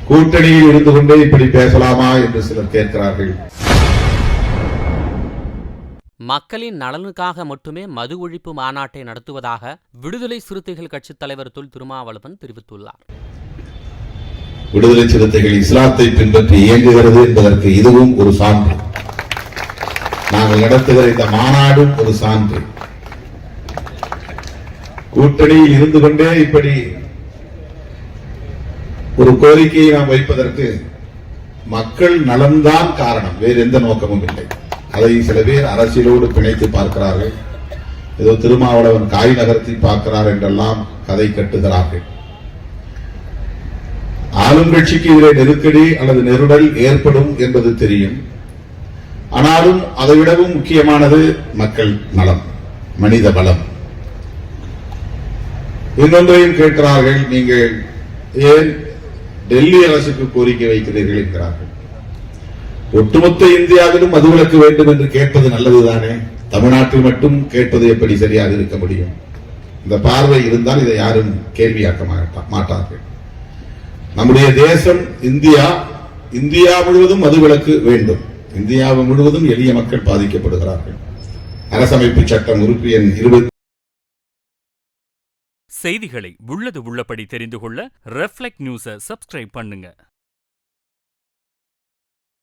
கூட்டணியில் இருந்து கொண்டே இப்படி பேசலாமா என்று சிலர் கேட்கிறார்கள். மக்களின் நலனுக்காக மட்டுமே மது ஒழிப்பு மாநாட்டை நடத்துவதாக விடுதலை சிறுத்தைகள் கட்சித் தலைவர் தொல் திருமாவளவன் தெரிவித்துள்ளார். விடுதலை சிறுத்தைகள் இஸ்லாத்தை பின்பற்றி இயங்குகிறது என்பதற்கு இதுவும் ஒரு சான்று. நாங்கள் நடத்துகிற இந்த மாநாடும் ஒரு சான்று. கூட்டணியில் இருந்து கொண்டே இப்படி ஒரு கோரிக்கையை நாம் வைப்பதற்கு மக்கள் நலன்தான் காரணம், வேறு எந்த நோக்கமும் இல்லை. அதை சில பேர் அரசியலோடு பிணைத்து பார்க்கிறார்கள். ஏதோ திருமாவளவன் காய் நகர்த்தி பார்க்கிறார் என்றெல்லாம் கதை கட்டுகிறார்கள். ஆளும் கட்சிக்கு இதிலே நெருக்கடி அல்லது நெருடல் ஏற்படும் என்பது தெரியும். ஆனாலும் அதைவிடவும் முக்கியமானது மக்கள் நலம், மனித பலம். இன்னொன்றையும் கேட்கிறார்கள், நீங்கள் ஏன் டெல்லி அரசுக்கு கோரிக்கை வைக்கிறீர்கள் என்கிறார்கள். ஒட்டுமொத்த இந்தியாவிலும் மதுவிலக்கு வேண்டும் என்று கேட்பது நல்லதுதானே, தமிழ்நாட்டில் மட்டும் கேட்பது எப்படி சரியாக இருக்க முடியும்? இந்த பார்வை இருந்தால் இதை யாரும் கேள்வியாக்க மாட்டார்கள். நம்முடைய தேசம் இந்தியா முழுவதும் மதுவிலக்கு வேண்டும். இந்தியா முழுவதும் எளிய மக்கள் பாதிக்கப்படுகிறார்கள். அரசமைப்பு சட்டம் உறுப்பு எண் 20. செய்திகளை உள்ளது உள்ளபடி தெரிந்து கொள்ள ரெஃப்ளெக்ட் நியூஸை சப்ஸ்கிரைப் பண்ணுங்க.